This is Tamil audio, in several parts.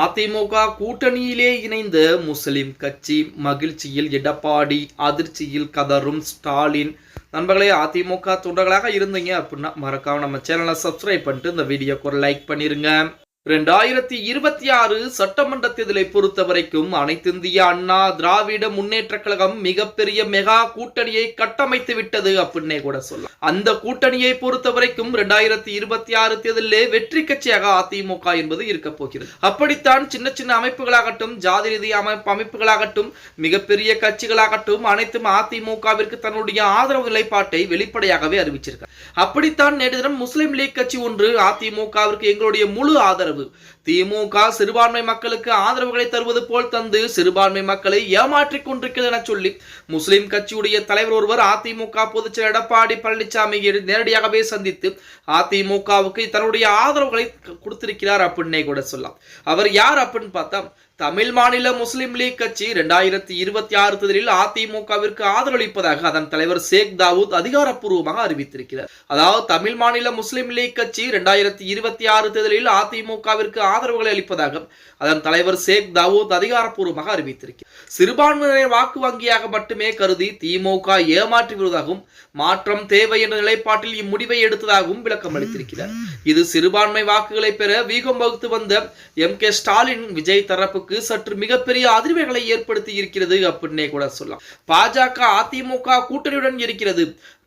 அதிமுக கூட்டணியிலே இணைந்த முஸ்லிம் கட்சி மகிழ்ச்சியில் எடப்பாடி, அதிர்ச்சியில் கதரும் ஸ்டாலின். நண்பர்களே, அதிமுக தொண்டர்களாக இருந்தீங்க அப்படின்னா மறக்காம நம்ம சேனலை சப்ஸ்கிரைப் பண்ணிட்டு இந்த வீடியோக்கு ஒரு லைக் பண்ணிருங்க. 2026 சட்டமன்ற தேர்தலை பொறுத்த வரைக்கும் அனைத்திந்திய அண்ணா திராவிட முன்னேற்ற கழகம் மிகப்பெரிய மெகா கூட்டணியை கட்டமைத்து விட்டது அப்படின்னே கூட சொல்லலாம். அந்த கூட்டணியை பொறுத்த வரைக்கும் 2026 தேர்தலிலே வெற்றி கட்சியாக அதிமுக என்பது இருக்க போகிறது. அப்படித்தான் சின்ன சின்ன அமைப்புகளாகட்டும், ஜாதி ரீதி அமைப்புகளாகட்டும், மிகப்பெரிய கட்சிகளாகட்டும் அனைத்தும் அதிமுகவிற்கு தன்னுடைய ஆதரவு நிலைப்பாட்டை வெளிப்படையாகவே அறிவிச்சிருக்காங்க. அப்படித்தான் நேற்று தினம் முஸ்லிம் லீக் கட்சி ஒன்று அதிமுகவிற்கு எங்களுடைய முழு ஆதரவு, திமுக சிறுபான்மை மக்களுக்கு ஆதரவுகளை தருவது போல் தந்து சிறுபான்மை மக்களை ஏமாற்றிக் கொண்டிருக்கிறது என சொல்லி முஸ்லிம் கட்சியுடைய தலைவர் ஒருவர் அதிமுக பொதுச்செயலர் எடப்பாடி பழனிசாமியை நேரடியாகவே சந்தித்து அதிமுகவுக்கு தன்னுடைய ஆதரவுகளை கொடுத்திருக்கிறார் அப்படின்னே கூட சொல்லலாம். அவர் யார் அப்படின்னு பார்த்தா, தமிழ் மாநில முஸ்லிம் லீக் கட்சி 2026 தேர்தலில் அதிமுகவிற்கு ஆதரவளிப்பதாக அதன் தலைவர் ஷேக் தாவூத் அதிகாரப்பூர்வமாக அறிவித்திருக்கிறார். அதாவது தமிழ் மாநில முஸ்லிம் லீக் கட்சி 2026 தேர்தலில் அதிமுகவிற்கு ஆதரவுகளை அளிப்பதாக அதன் தலைவர் ஷேக் தாவூத் அதிகாரப்பூர்வமாக அறிவித்திருக்கிறார். சிறுபான்மையினர் வாக்கு வங்கியாக மட்டுமே கருதி திமுக ஏமாற்றி வருவதாகவும் மாற்றம் தேவை என்ற நிலைப்பாட்டில் இம்முடிவை எடுத்ததாகவும் விளக்கம் அளித்திருக்கிறார். இது சிறுபான்மை வாக்குகளை பெற வீகம் வகுத்து வந்த MK ஸ்டாலின் விஜய் தரப்புக்கு சற்று மிகப்பெரிய அதிர்வுகளை ஏற்படுத்தி இருக்கிறது அப்படின்னே கூட சொல்லலாம். பாஜக அதிமுக கூட்டணியுடன் இருக்கிறது.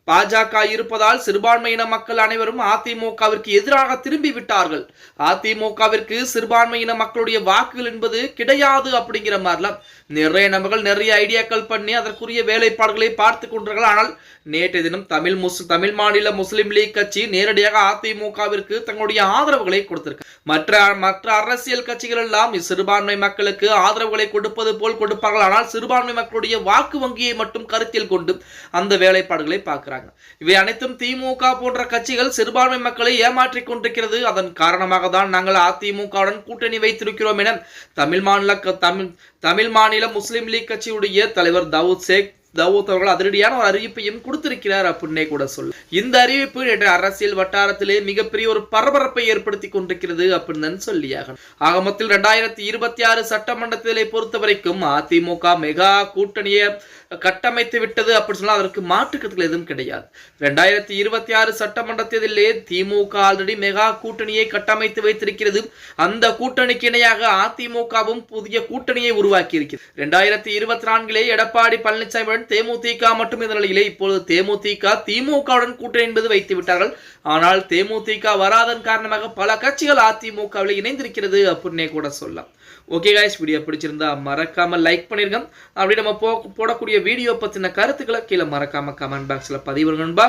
பாஜக இருப்பதால் சிறுபான்மையின மக்கள் அனைவரும் அதிமுகவிற்கு எதிராக திரும்பி விட்டார்கள். அதிமுகவிற்கு சிறுபான்மையின மக்களுடைய வாக்குகள் என்பது கிடையாது அப்படிங்கிற மாதிரிலாம் நிறைய நபர்கள் நிறைய ஐடியாக்கள் பண்ணி அதற்குரிய வேலைப்பாடுகளை பார்த்து கொண்டார்கள். ஆனால் நேற்றைய தினம் தமிழ் மாநில முஸ்லிம் லீக் கட்சி நேரடியாக அதிமுகவிற்கு தங்களுடைய ஆதரவுகளை கொடுத்திருக்கு. மற்ற அரசியல் கட்சிகள் எல்லாம் சிறுபான்மை மக்களுக்கு ஆதரவுகளை கொடுப்பது போல் கொடுப்பார்கள். ஆனால் சிறுபான்மை மக்களுடைய வாக்கு வங்கியை மட்டும் கருத்தில் கொண்டு அந்த வேலைப்பாடுகளை பார்க்கிறார்கள். இவை அனைத்தும் திமுக போன்ற கட்சிகள் சிறுபான்மை மக்களை ஏமாற்றிக் கொண்டிருக்கிறது. அதன் காரணமாக தான் நாங்கள் அதிமுகவுடன் கூட்டணி வைத்திருக்கிறோம் என தமிழ் மாநில முஸ்லிம் லீக் கட்சியுடைய தலைவர் தாவூத் அவர்கள் அதிரடியான ஒரு அறிவிப்பையும் கொடுத்திருக்கிறார் அப்படின்னே கூட சொல்ல. இந்த அறிவிப்பு நேற்று அரசியல் வட்டாரத்திலே மிகப்பெரிய ஒரு பரபரப்பை ஏற்படுத்தி கொண்டிருக்கிறது அப்படின்னு சொல்லியாகணும். ஆக மொத்தத்தில் 2026 சட்டமன்ற தேர்தலை பொறுத்த வரைக்கும் அதிமுக மெகா கூட்டணியை கட்டமைத்து விட்டது அப்படின்னு சொன்னா அதற்கு மாற்றுக்கருத்துக்கள் எதுவும் கிடையாது. 2026 சட்டமன்ற தேர்தலிலே திமுக ஆல்ரெடி மெகா கூட்டணியை கட்டமைத்து வைத்திருக்கிறது. அந்த கூட்டணிக்கு இணையாக அதிமுகவும் புதிய கூட்டணியை உருவாக்கி இருக்கிறது. 2024 எடப்பாடி பழனிசாமியுடன் தேமுதிக மட்டும் இந்த நிலையிலே இப்பொழுது தேமுதிக திமுகவுடன் கூட்டணி என்பது வைத்து விட்டார்கள். ஆனால் தேமுதிக வராதன் காரணமாக பல கட்சிகள் அதிமுகவில் இணைந்திருக்கிறது அப்படின்னே கூட சொல்லலாம். ஓகே காய்ஸ், வீடியோ பிடிச்சிருந்தா மறக்காம லைக் பண்ணிருங்க. அப்படி நம்ம போடக்கூடிய வீடியோ பத்தின கருத்துக்களை கீழே மறக்காம கமெண்ட் பாக்ஸ்ல பதிவு பண்ணுங்க.